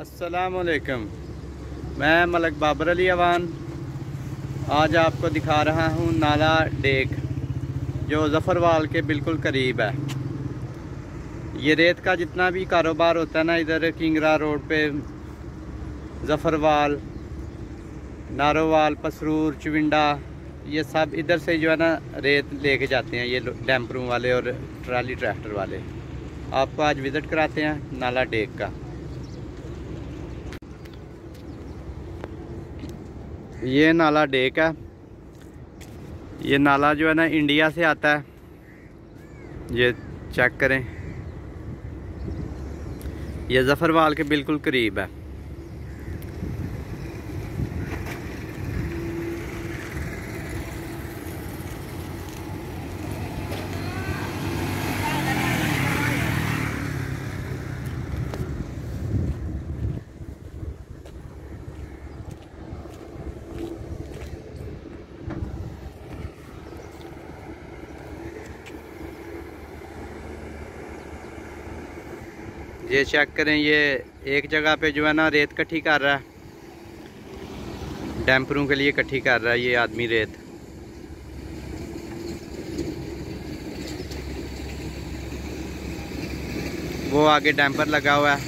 अस्सलाम वालेकुम। मैं मलक बाबर अली अवान आज आपको दिखा रहा हूँ नाला डेक जो ज़फ़रवाल के बिल्कुल करीब है। ये रेत का जितना भी कारोबार होता है ना, इधर किंगरा रोड पे ज़फ़रवाल, नारोवाल, पसरूर, चविंडा, ये सब इधर से जो है ना रेत लेके जाते हैं ये डैम्परों वाले और ट्राली ट्रैक्टर वाले। आपको आज विज़िट कराते हैं नाला डेक का। ये नाला डेक है। ये नाला जो है ना इंडिया से आता है। ये चेक करें, ये ज़फ़रवाल के बिल्कुल करीब है। ये चेक करें, ये एक जगह पे जो है ना रेत इकट्ठी कर रहा है, डैम्परों के लिए इकट्ठी कर रहा है ये आदमी रेत। वो आगे डैम्पर लगा हुआ है,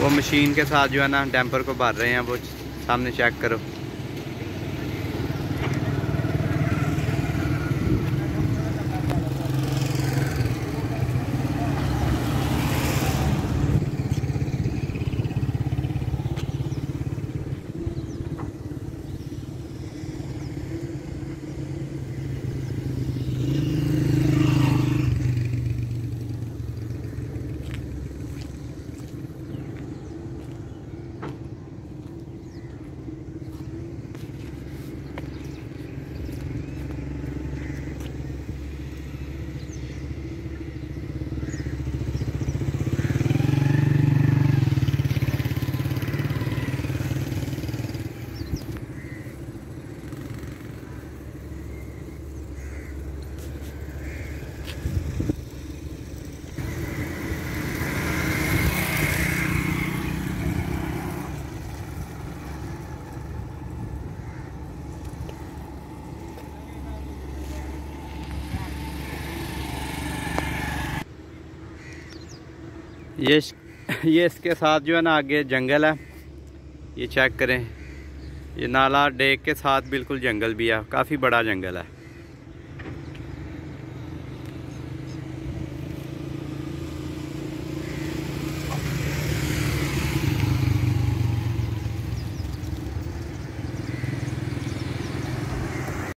वो मशीन के साथ जो है ना डैम्पर को भर रहे हैं। वो सामने चेक करो। ये इसके साथ जो है ना आगे जंगल है। ये चेक करें, ये नाला डेक के साथ बिल्कुल जंगल भी है, काफ़ी बड़ा जंगल है।